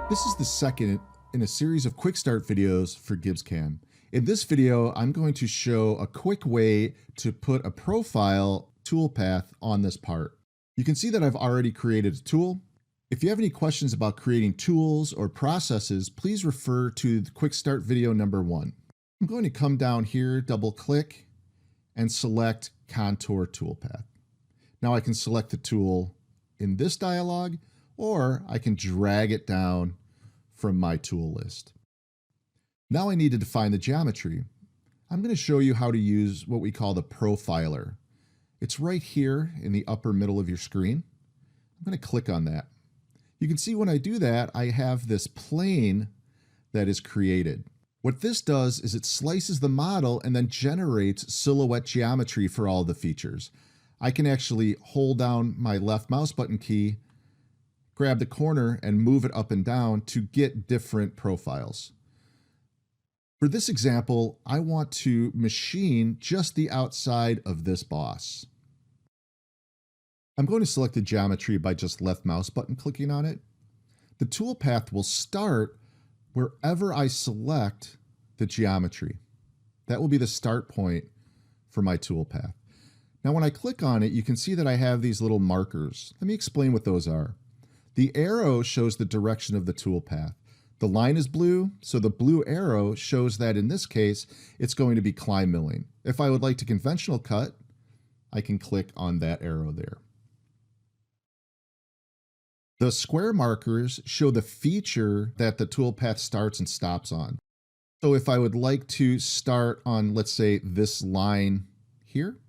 This is the second in a series of quick start videos for GibbsCAM. In this video, I'm going to show a quick way to put a profile toolpath on this part. You can see that I've already created a tool. If you have any questions about creating tools or processes, please refer to the quick start video number 1. I'm going to come down here, double click, and select Contour Toolpath. Now I can select the tool in this dialog, or I can drag it down from my tool list. Now I need to define the geometry. I'm going to show you how to use what we call the profiler. It's right here in the upper middle of your screen. I'm going to click on that. You can see when I do that, I have this plane that is created. What this does is it slices the model and then generates silhouette geometry for all the features. I can actually hold down my left mouse button key, grab the corner and move it up and down to get different profiles. For this example, I want to machine just the outside of this boss. I'm going to select the geometry by just left mouse button clicking on it. The toolpath will start wherever I select the geometry. That will be the start point for my toolpath. Now when I click on it, you can see that I have these little markers. Let me explain what those are. The arrow shows the direction of the toolpath. The line is blue, so the blue arrow shows that in this case, it's going to be climb milling. If I would like to conventional cut, I can click on that arrow there. The square markers show the feature that the toolpath starts and stops on. So if I would like to start on, let's say, this line here,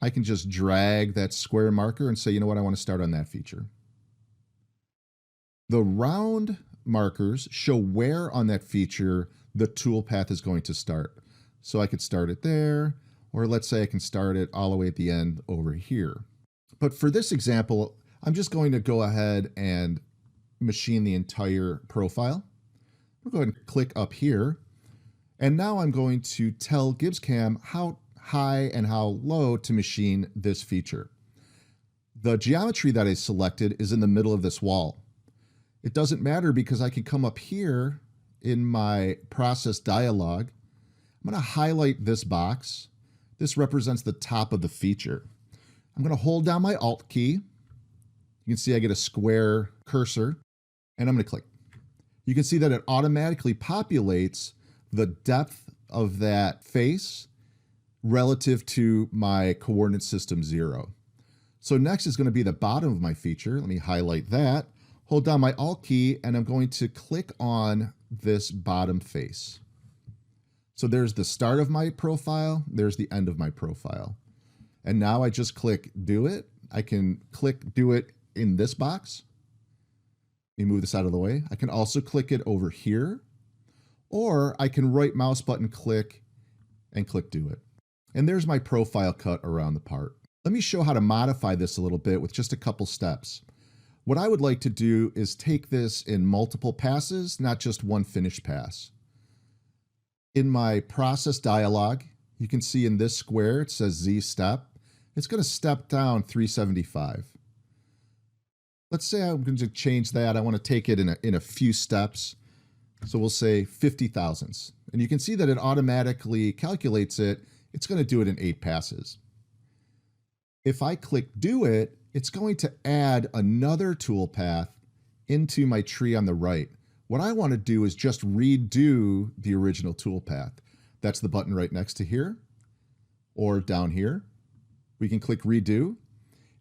I can just drag that square marker and say, you know what, I want to start on that feature. The round markers show where on that feature the toolpath is going to start. So I could start it there, or let's say I can start it all the way at the end over here. But for this example, I'm just going to go ahead and machine the entire profile. We'll go ahead and click up here. And now I'm going to tell GibbsCAM how high and how low to machine this feature. The geometry that I selected is in the middle of this wall. It doesn't matter because I can come up here in my process dialog. I'm going to highlight this box. This represents the top of the feature. I'm going to hold down my Alt key. You can see I get a square cursor, and I'm going to click. You can see that it automatically populates the depth of that face relative to my coordinate system 0. So next is going to be the bottom of my feature. Let me highlight that. Hold down my Alt key, and I'm going to click on this bottom face. So there's the start of my profile, there's the end of my profile. And now I just click Do It. I can click Do It in this box. Let me move this out of the way. I can also click it over here, or I can right mouse button click and click Do It. And there's my profile cut around the part. Let me show how to modify this a little bit with just a couple steps. What I would like to do is take this in multiple passes, not just one finished pass. In my process dialog, you can see in this square, it says Z step. It's going to step down 375. Let's say I'm going to change that. I want to take it in a few steps. So we'll say 50 thousandths. And you can see that it automatically calculates it. It's going to do it in 8 passes. If I click Do It, it's going to add another toolpath into my tree on the right. What I want to do is just redo the original toolpath. That's the button right next to here, or down here. We can click Redo,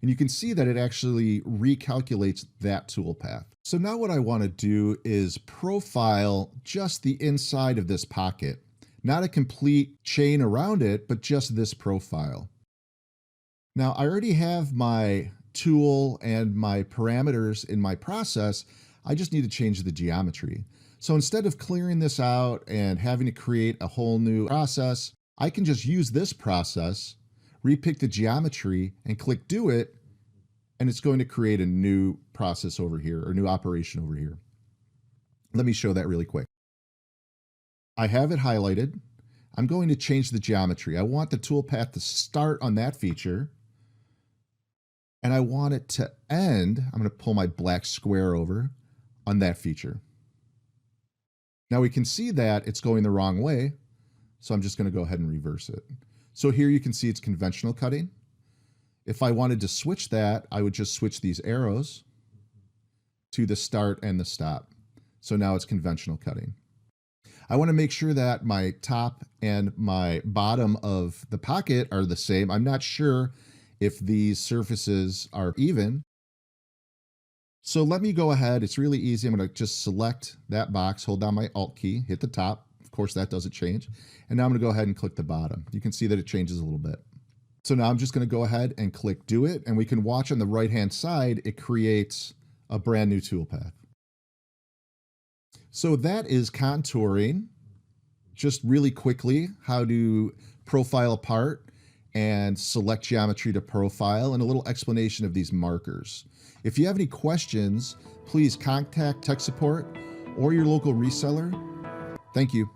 and you can see that it actually recalculates that toolpath. So now what I want to do is profile just the inside of this pocket. Not a complete chain around it, but just this profile. Now I already have my tool and my parameters in my process. I just need to change the geometry. So instead of clearing this out and having to create a whole new process, I can just use this process, repick the geometry and click Do It, and it's going to create a new process over here, or new operation over here. Let me show that really quick. I have it highlighted. I'm going to change the geometry. I want the toolpath to start on that feature, and I want it to end. I'm going to pull my black square over on that feature. Now we can see that it's going the wrong way, so I'm just going to go ahead and reverse it. So here you can see it's conventional cutting. If I wanted to switch that, I would just switch these arrows to the start and the stop. So now it's conventional cutting. I want to make sure that my top and my bottom of the pocket are the same. I'm not sure if these surfaces are even. So let me go ahead. It's really easy. I'm going to just select that box, hold down my Alt key, hit the top. Of course, that doesn't change. And now I'm going to go ahead and click the bottom. You can see that it changes a little bit. So now I'm just going to go ahead and click Do It. And we can watch on the right-hand side, it creates a brand new toolpath. So that is contouring, just really quickly, how to profile a part and select geometry to profile, and a little explanation of these markers. If you have any questions, please contact tech support or your local reseller. Thank you.